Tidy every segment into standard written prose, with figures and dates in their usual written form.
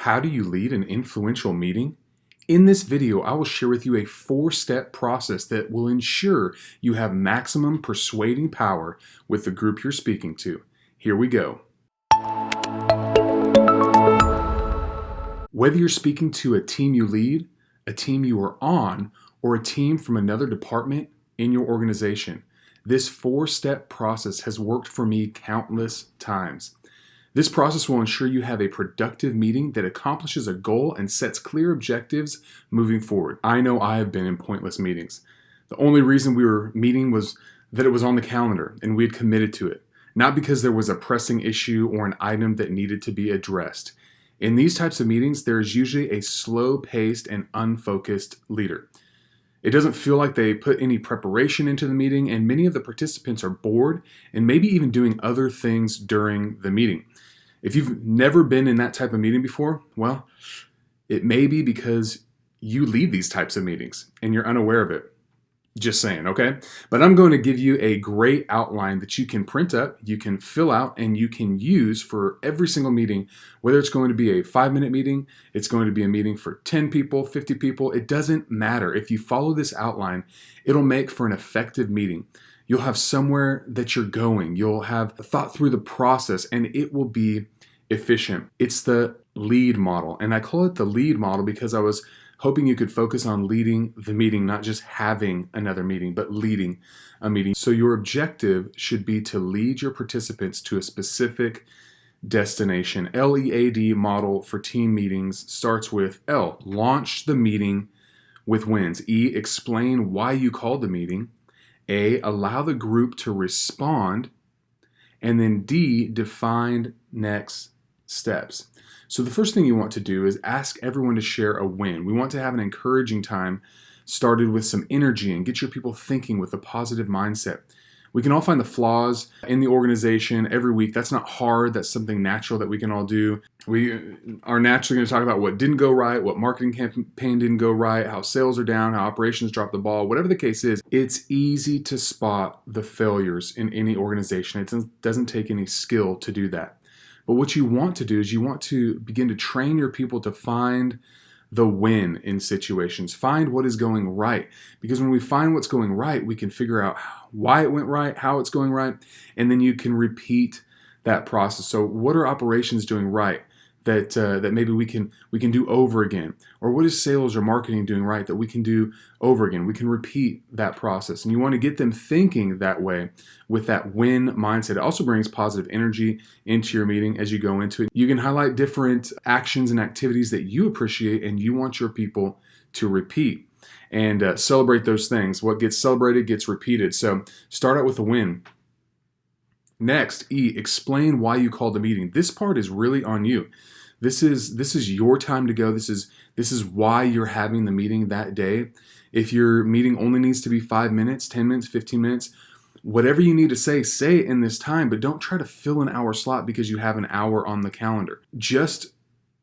How do you lead an influential meeting? In this video, I will share with you a 4-step process that will ensure you have maximum persuading power with the group you're speaking to. Here we go. Whether you're speaking to a team you lead, a team you are on, or a team from another department in your organization, this 4-step process has worked for me countless times. This process will ensure you have a productive meeting that accomplishes a goal and sets clear objectives moving forward. I know I have been in pointless meetings. The only reason we were meeting was that it was on the calendar and we had committed to it, not because there was a pressing issue or an item that needed to be addressed. In these types of meetings, there is usually a slow-paced and unfocused leader. It doesn't feel like they put any preparation into the meeting, and many of the participants are bored and maybe even doing other things during the meeting. If you've never been in that type of meeting before, well, it may be because you lead these types of meetings and you're unaware of it. Just saying, okay? But I'm going to give you a great outline that you can print up, you can fill out, and you can use for every single meeting, whether it's going to be a 5-minute meeting, it's going to be a meeting for 10 people, 50 people, it doesn't matter. If you follow this outline, it'll make for an effective meeting. You'll have somewhere that you're going. You'll have thought through the process, and it will be efficient. It's the lead model, and I call it the lead model because I was hoping you could focus on leading the meeting, not just having another meeting, but leading a meeting. So your objective should be to lead your participants to a specific destination. LEAD model for team meetings starts with L, launch the meeting with wins. E, explain why you called the meeting. A, allow the group to respond. And then D, define next steps. So the first thing you want to do is ask everyone to share a win. We want to have an encouraging time started with some energy and get your people thinking with a positive mindset. We can all find the flaws in the organization every week. That's not hard. That's something natural that we can all do. We are naturally going to talk about what didn't go right, what marketing campaign didn't go right, how sales are down, how operations dropped the ball. Whatever the case is, it's easy to spot the failures in any organization. It doesn't take any skill to do that. But what you want to do is you want to begin to train your people to find the win in situations. Find what is going right. Because when we find what's going right, we can figure out why it went right, how it's going right, and then you can repeat that process. So what are operations doing right that maybe we can do over again? Or what is sales or marketing doing right that we can do over again? We can repeat that process. And you want to get them thinking that way with that win mindset. It also brings positive energy into your meeting as you go into it. You can highlight different actions and activities that you appreciate and you want your people to repeat. And celebrate those things. What gets celebrated gets repeated. So start out with a win. Next, E, explain why you called the meeting. This part is really on you. This is your time to go. This is why you're having the meeting that day. If your meeting only needs to be 5 minutes, 10 minutes, 15 minutes, whatever you need to say it in this time, but don't try to fill an hour slot because you have an hour on the calendar. Just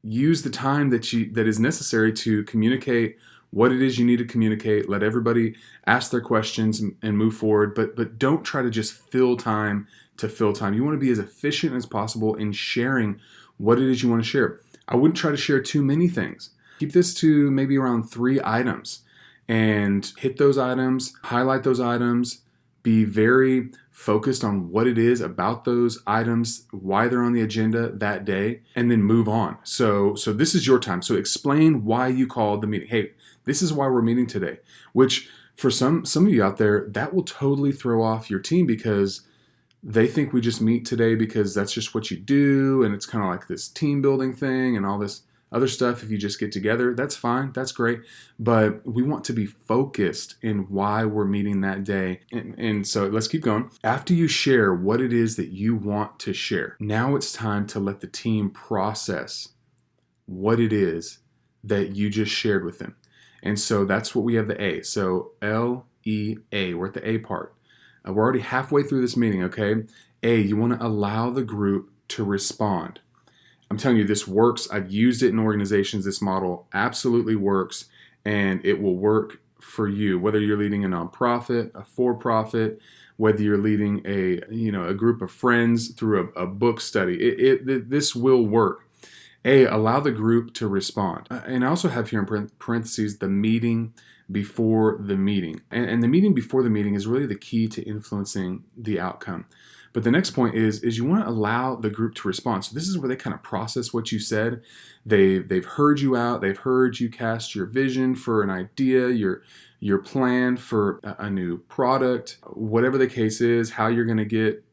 use the time that is necessary to communicate what it is you need to communicate. Let everybody ask their questions and move forward, but don't try to just fill time to fill time. You want to be as efficient as possible in sharing what it is you want to share. I wouldn't try to share too many things. Keep this to maybe around 3 items and hit those items, highlight those items, be very focused on what it is about those items, why they're on the agenda that day, and then move on. So this is your time. So explain why you called the meeting. Hey, this is why we're meeting today, which for some of you out there, that will totally throw off your team because they think we just meet today because that's just what you do, and it's kind of like this team building thing and all this other stuff. If you just get together, that's fine, that's great, but we want to be focused in why we're meeting that day. And so let's keep going. After you share what it is that you want to share, now it's time to let the team process what it is that you just shared with them. And so that's what we have, the A. So L-E-A, we're at the A part. We're already halfway through this meeting, okay? A, you want to allow the group to respond. I'm telling you, this works. I've used it in organizations. This model absolutely works, and it will work for you, whether you're leading a nonprofit, a for-profit, whether you're leading a group of friends through a book study. This will work. A, allow the group to respond. And I also have here in parentheses the meeting before the meeting. And the meeting before the meeting is really the key to influencing the outcome. But the next point is you want to allow the group to respond. So this is where they kind of process what you said. They've heard you out. They've heard you cast your vision for an idea, your plan for a new product, whatever the case is, how you're going to get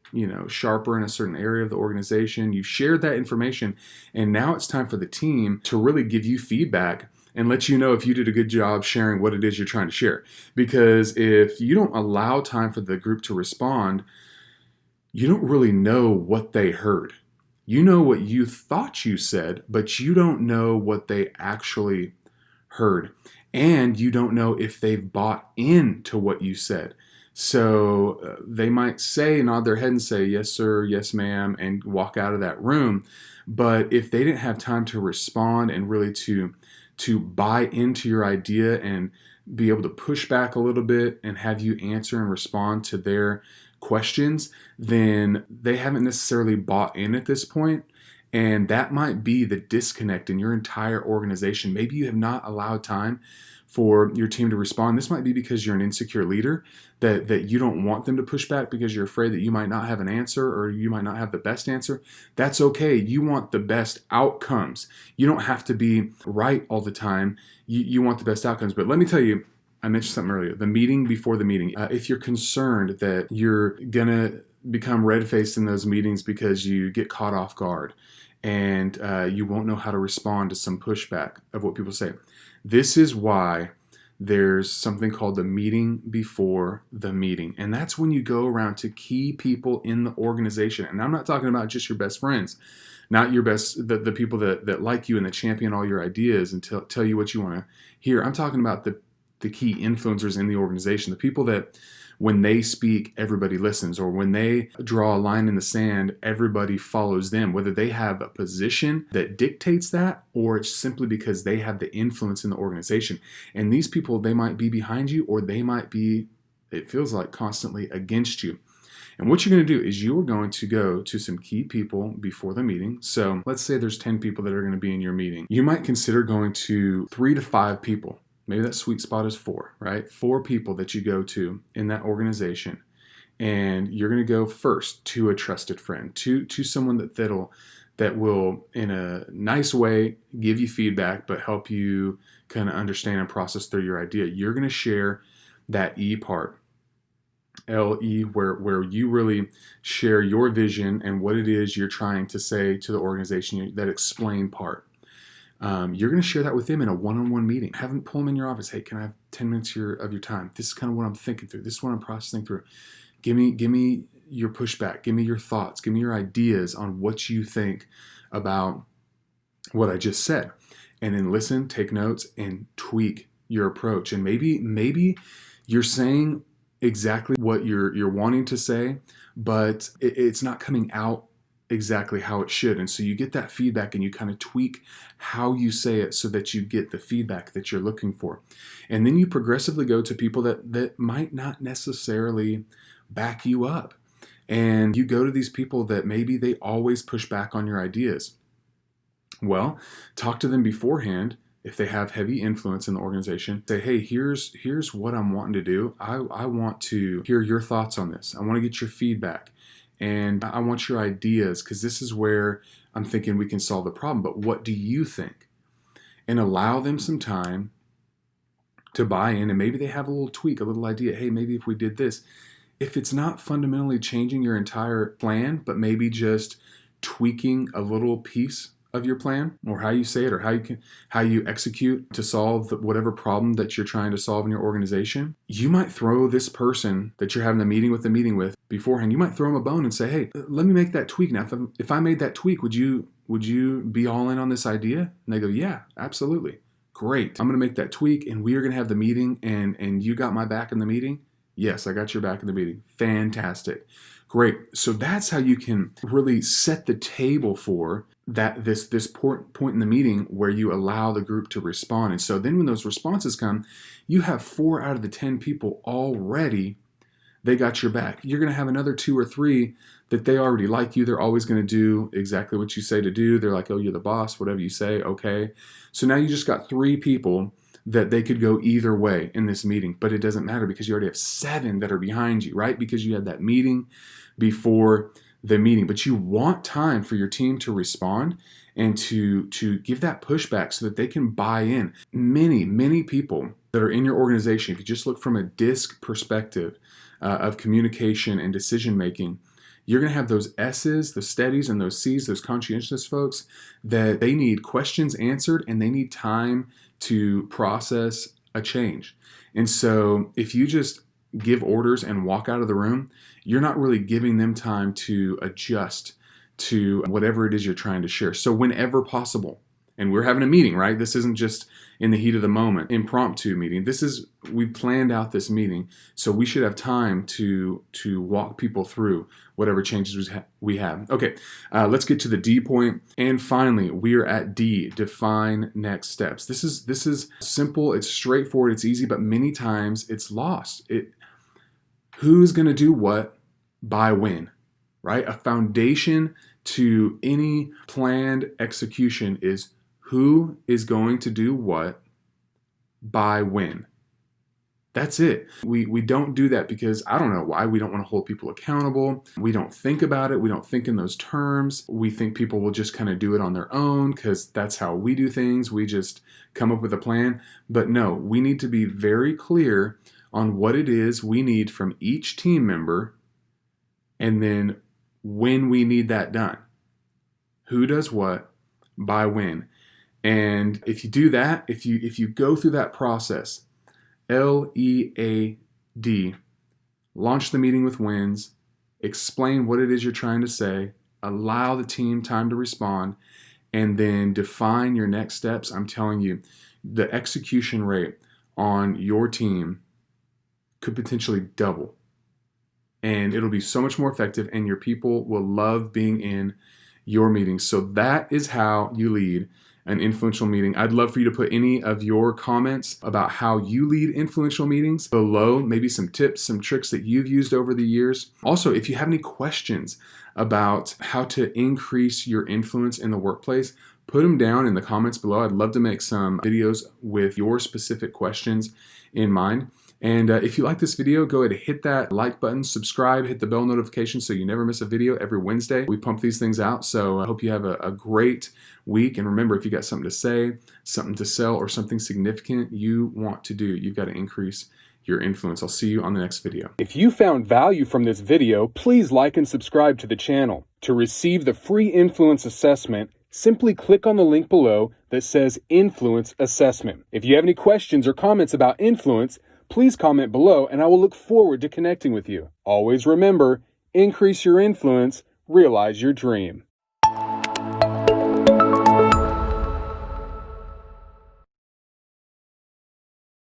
sharper in a certain area of the organization. You've shared that information, and now it's time for the team to really give you feedback and let you know if you did a good job sharing what it is you're trying to share. Because if you don't allow time for the group to respond, you don't really know what they heard. You know what you thought you said, but you don't know what they actually heard. And you don't know if they've bought into what you said. So they might nod their head and say, yes, sir, yes, ma'am, and walk out of that room. But if they didn't have time to respond and really to buy into your idea and be able to push back a little bit and have you answer and respond to their questions, then they haven't necessarily bought in at this point. And that might be the disconnect in your entire organization. Maybe you have not allowed time for your team to respond. This might be because you're an insecure leader, that you don't want them to push back because you're afraid that you might not have an answer or you might not have the best answer. That's okay. You want the best outcomes. You don't have to be right all the time. You want the best outcomes. But let me tell you, I mentioned something earlier, the meeting before the meeting. If you're concerned that you're going to become red-faced in those meetings because you get caught off guard and you won't know how to respond to some pushback of what people say, this is why there's something called the meeting before the meeting. And that's when you go around to key people in the organization. And I'm not talking about just your best friends, not your best, the people that like you and that champion all your ideas and tell you what you want to hear. I'm talking about the key influencers in the organization, the people that when they speak, everybody listens, or when they draw a line in the sand, everybody follows them, whether they have a position that dictates that, or it's simply because they have the influence in the organization. And these people, they might be behind you, or they might be, it feels like, constantly against you. And what you're going to do is you are going to go to some key people before the meeting. So let's say there's 10 people that are going to be in your meeting. You might consider going to 3 to 5 people. Maybe that sweet spot is 4, right? 4 people that you go to in that organization. And you're going to go first to a trusted friend, to someone that will, in a nice way, give you feedback, but help you kind of understand and process through your idea. You're going to share that E part, LE, where you really share your vision and what it is you're trying to say to the organization, that explain part. You're going to share that with them in a one-on-one meeting. Have them pull them in your office. Hey, can I have 10 minutes of your time? This is kind of what I'm thinking through. This is what I'm processing through. Give me your pushback. Give me your thoughts. Give me your ideas on what you think about what I just said. And then listen, take notes, and tweak your approach. And maybe you're saying exactly what you're wanting to say, but it's not coming out exactly how it should. And so you get that feedback and you kind of tweak how you say it so that you get the feedback that you're looking for. And then you progressively go to people that might not necessarily back you up. And you go to these people that maybe they always push back on your ideas. Well, talk to them beforehand. If they have heavy influence in the organization, say, hey, here's what I'm wanting to do. I want to hear your thoughts on this. I want to get your feedback. And I want your ideas, because this is where I'm thinking we can solve the problem. But what do you think? And allow them some time to buy in. And maybe they have a little tweak, a little idea. Hey, maybe if we did this. If it's not fundamentally changing your entire plan, but maybe just tweaking a little piece of your plan, or how you say it, or how you execute to solve whatever problem that you're trying to solve in your organization, you might throw this person that you're having the meeting with beforehand. You might throw them a bone and say, hey, let me make that tweak. Now, if I made that tweak, would you be all in on this idea? And they go, yeah, absolutely. Great. I'm going to make that tweak, and we are going to have the meeting, and you got my back in the meeting? Yes, I got your back in the meeting. Fantastic. Great. So that's how you can really set the table for that this point in the meeting where you allow the group to respond. And so then when those responses come, you have 4 out of the 10 people already they got your back. You're going to have another 2 or 3 that they already like you. They're always going to do exactly what you say to do. They're like, oh, you're the boss, whatever you say, okay. So now you just got 3 people that they could go either way in this meeting, but it doesn't matter because you already have 7 that are behind you, right? Because you had that meeting before the meeting. But you want time for your team to respond and to give that pushback so that they can buy in. Many people that are in your organization, if you just look from a DISC perspective of communication and decision making, you're going to have those S's, the steadies, and those C's, those conscientious folks, that they need questions answered and they need time to process a change. And so if you just give orders and walk out of the room, you're not really giving them time to adjust to whatever it is you're trying to share. So whenever possible, and we're having a meeting, right? This isn't just in the heat of the moment, impromptu meeting. We've planned out this meeting, so we should have time to walk people through whatever changes we have. Okay, let's get to the D point. And finally, we are at D, define next steps. This is simple, it's straightforward, it's easy, but many times it's lost. Who's going to do what by when, right? A foundation to any planned execution is who is going to do what by when. That's it. We don't do that because I don't know why. We don't want to hold people accountable. We don't think about it. We don't think in those terms. We think people will just kind of do it on their own because that's how we do things. We just come up with a plan. But no, we need to be very clear on what it is we need from each team member and then when we need that done. Who does what by when. And if you do that, if you go through that process, LEAD, launch the meeting with wins, explain what it is you're trying to say, allow the team time to respond, and then define your next steps. I'm telling you, the execution rate on your team could potentially double. And it'll be so much more effective, and your people will love being in your meetings. So that is how you lead an influential meeting. I'd love for you to put any of your comments about how you lead influential meetings below, maybe some tips, some tricks that you've used over the years. Also, if you have any questions about how to increase your influence in the workplace, put them down in the comments below. I'd love to make some videos with your specific questions in mind. And if you like this video, go ahead and hit that like button, subscribe, hit the bell notification so you never miss a video. Every Wednesday, we pump these things out. So I hope you have a great week. And remember, if you got something to say, something to sell, or something significant you want to do, you've got to increase your influence. I'll see you on the next video. If you found value from this video, please like and subscribe to the channel. To receive the free influence assessment, simply click on the link below that says Influence Assessment. If you have any questions or comments about influence, please comment below and I will look forward to connecting with you. Always remember, increase your influence, realize your dream.